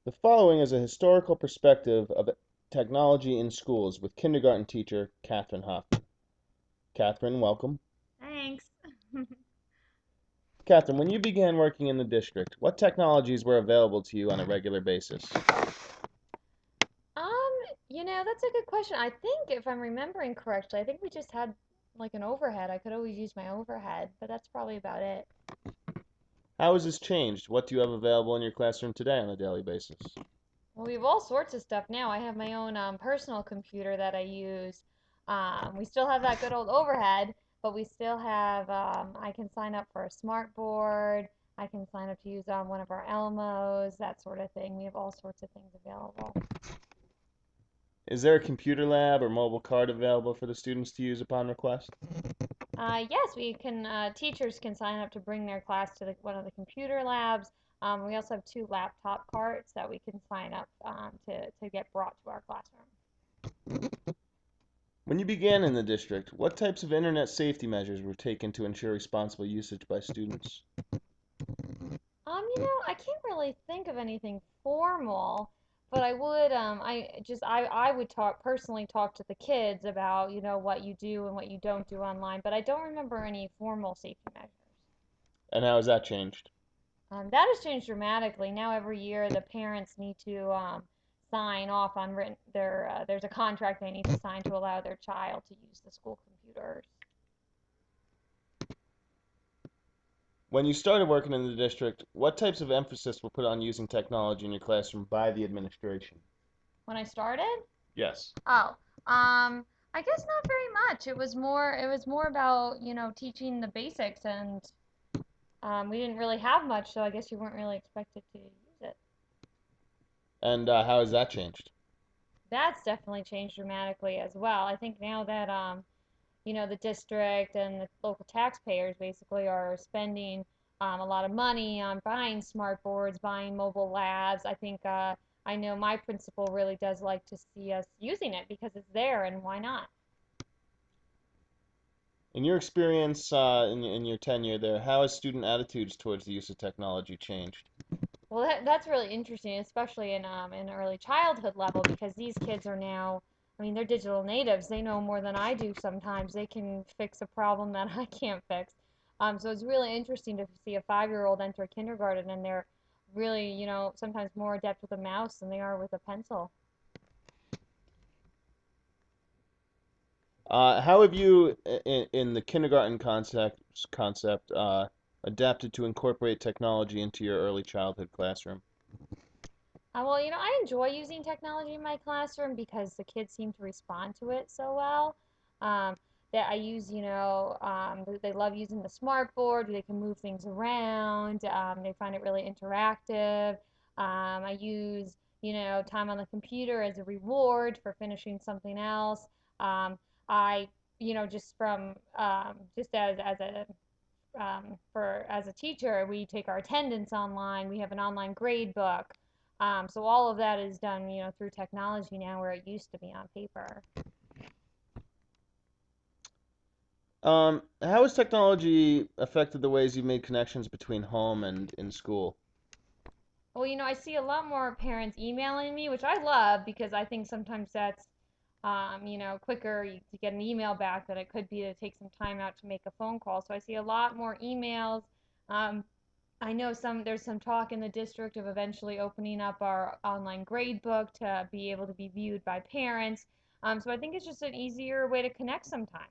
The following is a historical perspective of technology in schools with kindergarten teacher Kathryn Hoffman. Kathryn, welcome. Thanks. Kathryn, when you began working in the district, what technologies were available to you on a regular basis? Um, that's a good question. I think if I'm remembering correctly, I think we just had like an overhead. I could always use my overhead, but that's probably about it. How has this changed? What do you have available in your classroom today on a daily basis? Well, we have all sorts of stuff now. I have my own personal computer that I use. We still have that good old overhead, but we still have, I can sign up for a smart board. I can sign up to use on one of our Elmos, that sort of thing. We have all sorts of things available. Is there a computer lab or mobile card available for the students to use upon request? Yes, we can. Teachers can sign up to bring their class to one of the computer labs. We also have two laptop carts that we can sign up to get brought to our classroom. When you began in the district, what types of internet safety measures were taken to ensure responsible usage by students? I can't really think of anything formal, but I would personally talk to the kids about, what you do and what you don't do online, but I don't remember any formal safety measures. And how has that changed? That has changed dramatically. Now every year the parents need to sign off on there's a contract they need to sign to allow their child to use the school computers. When you started working in the district, what types of emphasis were put on using technology in your classroom by the administration? When I started, Yes. oh, I guess not very much. It was more about, teaching the basics, and we didn't really have much, so I guess you weren't really expected to use it. And how has that changed? That's definitely changed dramatically as well. I think now that the district and the local taxpayers basically are spending a lot of money on buying smart boards, buying mobile labs. I know my principal really does like to see us using it because it's there, and why not? In your experience in your tenure there, how has student attitudes towards the use of technology changed? Well, that's really interesting, especially in early childhood level, because these kids are now, I mean, they're digital natives. They know more than I do sometimes. They can fix a problem that I can't fix. So it's really interesting to see a 5-year-old enter kindergarten, and they're really, sometimes more adept with a mouse than they are with a pencil. How have you, in the kindergarten concept, adapted to incorporate technology into your early childhood classroom? Well, I enjoy using technology in my classroom because the kids seem to respond to it so well. Um, that I use, they love using the smart board. They can move things around. They find it really interactive. I use, time on the computer as a reward for finishing something else. Um, I, just from just as a teacher, we take our attendance online. We have an online grade book. So all of that is done, through technology now, where it used to be on paper. How has technology affected the ways you made connections between home and in school? Well, I see a lot more parents emailing me, which I love because I think sometimes that's, quicker to get an email back than it could be to take some time out to make a phone call. So I see a lot more emails. Um, I know there's some talk in the district of eventually opening up our online grade book to be able to be viewed by parents. So I think it's just an easier way to connect sometimes.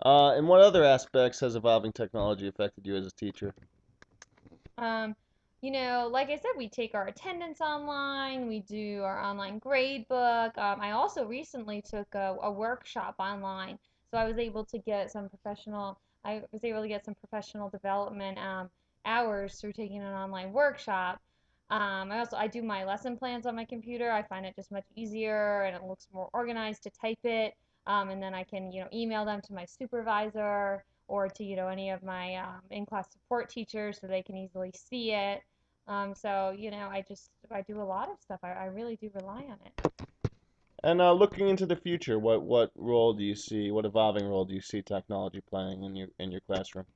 And what other aspects has evolving technology affected you as a teacher? Um, like I said, we take our attendance online, we do our online grade book. I also recently took a workshop online, so I was able to get some professional development hours through taking an online workshop. I do my lesson plans on my computer. I find it just much easier and it looks more organized to type it. And then I can, email them to my supervisor or to, any of my in-class support teachers so they can easily see it. So, I do a lot of stuff. I really do rely on it. And looking into the future, what role do you see, what evolving role do you see technology playing in your classroom?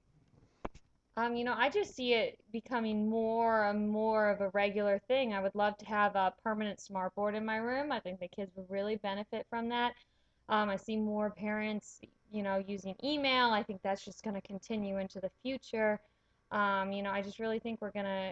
I just see it becoming more and more of a regular thing. I would love to have a permanent smart board in my room. I think the kids would really benefit from that. I see more parents, using email. I think that's just going to continue into the future. I just really think we're going to